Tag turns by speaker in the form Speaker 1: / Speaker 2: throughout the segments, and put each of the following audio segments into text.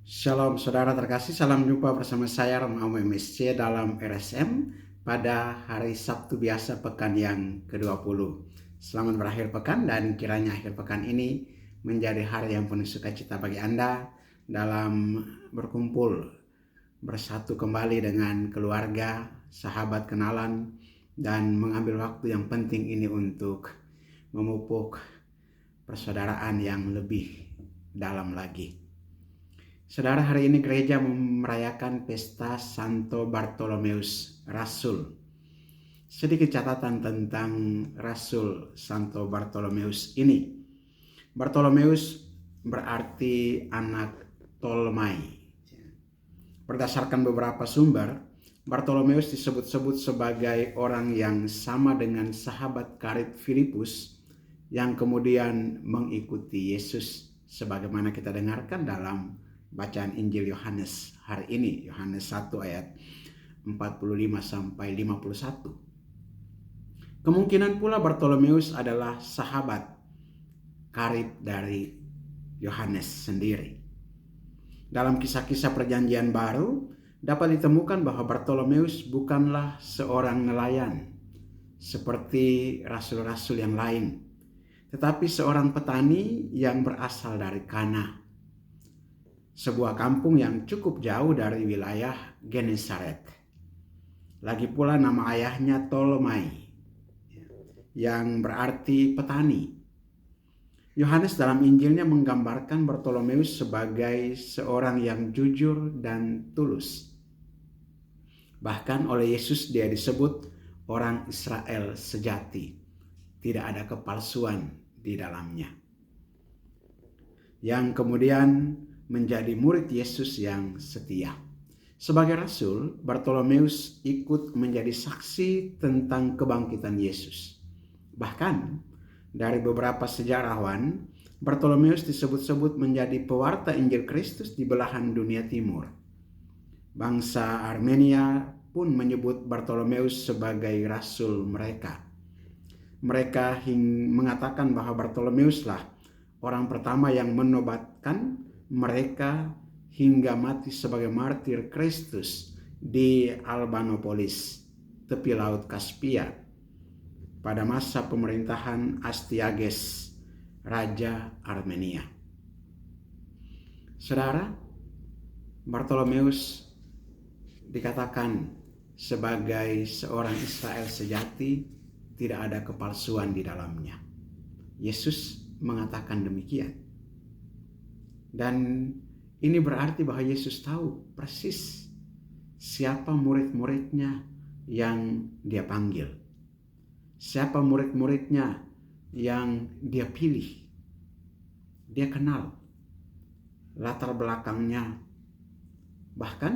Speaker 1: Shalom saudara terkasih, salam jumpa bersama saya Romo MSC dalam RSM pada hari Sabtu biasa pekan yang ke-20. Selamat berakhir pekan dan kiranya akhir pekan ini menjadi hari yang penuh sukacita bagi Anda dalam berkumpul bersatu kembali dengan keluarga, sahabat, kenalan, dan mengambil waktu yang penting ini untuk memupuk persaudaraan yang lebih dalam lagi. Saudara, hari ini gereja merayakan pesta Santo Bartolomeus Rasul. Sedikit catatan tentang Rasul Santo Bartolomeus ini. Bartolomeus berarti anak Tolmai. Berdasarkan beberapa sumber, Bartolomeus disebut-sebut sebagai orang yang sama dengan sahabat karib Filipus yang kemudian mengikuti Yesus, sebagaimana kita dengarkan dalam bacaan Injil Yohanes hari ini, Yohanes 1 ayat 45 sampai 51. Kemungkinan pula Bartolomeus adalah sahabat karib dari Yohanes sendiri. Dalam kisah-kisah Perjanjian Baru dapat ditemukan bahwa Bartolomeus bukanlah seorang nelayan seperti rasul-rasul yang lain, tetapi seorang petani yang berasal dari Kana, sebuah kampung yang cukup jauh dari wilayah Genesaret. Lagi pula nama ayahnya Tolmai, yang berarti petani. Yohanes dalam Injilnya menggambarkan Bartolomeus sebagai seorang yang jujur dan tulus. Bahkan oleh Yesus dia disebut orang Israel sejati. Tidak ada kepalsuan di dalamnya. Yang kemudian menjadi murid Yesus yang setia. Sebagai rasul, Bartolomeus ikut menjadi saksi tentang kebangkitan Yesus. Bahkan dari beberapa sejarawan, Bartolomeus disebut-sebut menjadi pewarta Injil Kristus di belahan dunia timur. Bangsa Armenia pun menyebut Bartolomeus sebagai rasul mereka. Mereka mengatakan bahwa Bartolomeuslah orang pertama yang menobatkan mereka hingga mati sebagai martir Kristus di Albanopolis, tepi laut Kaspia, pada masa pemerintahan Astyages, Raja Armenia. Saudara, Bartolomeus dikatakan sebagai seorang Israel sejati, tidak ada kepalsuan di dalamnya. Yesus mengatakan demikian. Dan ini berarti bahwa Yesus tahu persis siapa murid-muridnya yang dia panggil. Siapa murid-muridnya yang dia pilih. Dia kenal latar belakangnya. Bahkan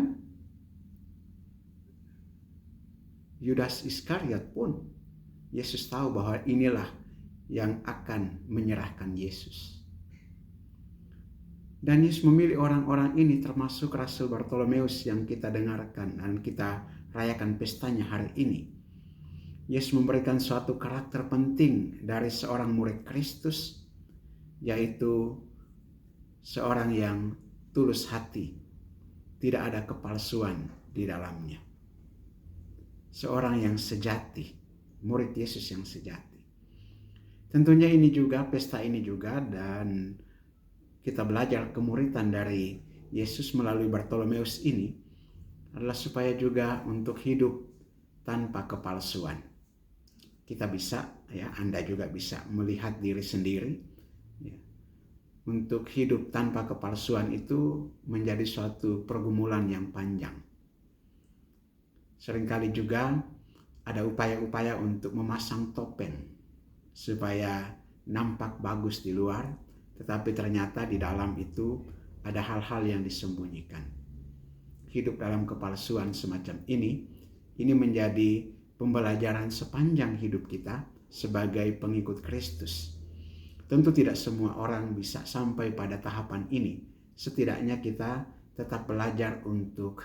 Speaker 1: Yudas Iskariot pun Yesus tahu bahwa inilah yang akan menyerahkan Yesus. Dan Yesus memilih orang-orang ini termasuk Rasul Bartolomeus yang kita dengarkan dan kita rayakan pestanya hari ini. Yesus memberikan suatu karakter penting dari seorang murid Kristus, yaitu seorang yang tulus hati, tidak ada kepalsuan di dalamnya. Seorang yang sejati, murid Yesus yang sejati. Tentunya ini juga, pesta ini juga, dan kita belajar kemuritan dari Yesus melalui Bartolomeus ini adalah supaya juga untuk hidup tanpa kepalsuan. Kita bisa, Anda juga bisa melihat diri sendiri. Untuk hidup tanpa kepalsuan itu menjadi suatu pergumulan yang panjang. Seringkali juga ada upaya-upaya untuk memasang topeng supaya nampak bagus di luar, tetapi ternyata di dalam itu ada hal-hal yang disembunyikan. Hidup dalam kepalsuan semacam ini menjadi pembelajaran sepanjang hidup kita sebagai pengikut Kristus. Tentu tidak semua orang bisa sampai pada tahapan ini. Setidaknya kita tetap belajar untuk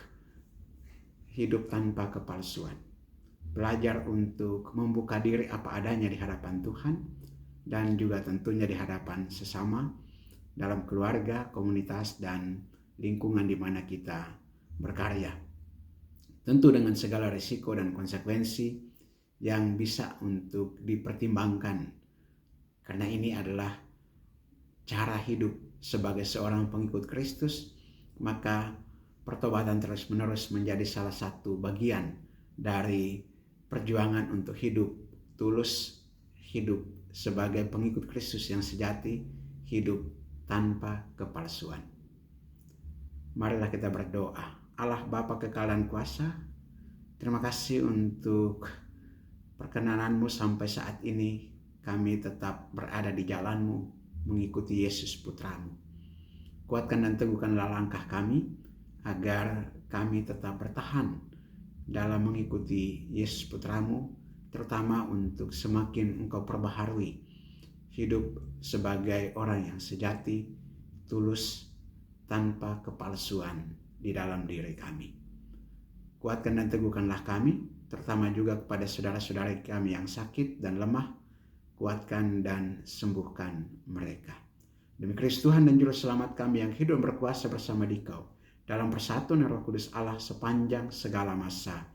Speaker 1: hidup tanpa kepalsuan. Belajar untuk membuka diri apa adanya di hadapan Tuhan, dan juga tentunya di hadapan sesama, dalam keluarga, komunitas, dan lingkungan di mana kita berkarya. Tentu dengan segala risiko dan konsekuensi yang bisa untuk dipertimbangkan. Karena ini adalah cara hidup sebagai seorang pengikut Kristus, maka pertobatan terus-menerus menjadi salah satu bagian dari perjuangan untuk hidup tulus, hidup sebagai pengikut Kristus yang sejati, hidup tanpa kepalsuan. Marilah kita berdoa. Allah Bapa kekal dan kuasa, terima kasih untuk perkenanan-Mu sampai saat ini. Kami tetap berada di jalan-Mu, mengikuti Yesus Putra-Mu. Kuatkan dan teguhkanlah langkah kami, agar kami tetap bertahan dalam mengikuti Yesus Putra-Mu, terutama untuk semakin Engkau perbaharui hidup sebagai orang yang sejati, tulus, tanpa kepalsuan di dalam diri kami. Kuatkan dan teguhkanlah kami, terutama juga kepada saudara-saudara kami yang sakit dan lemah. Kuatkan dan sembuhkan mereka. Demi Kristus Tuhan dan Juru Selamat kami yang hidup berkuasa bersama Dikau dalam persatuan Roh Kudus Allah sepanjang segala masa.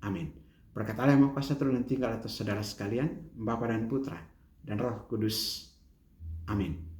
Speaker 1: Amin. Berkat Allah yang Maha Kuasa turun dan tinggal atas saudara sekalian, Bapa dan Putra dan Roh Kudus. Amin.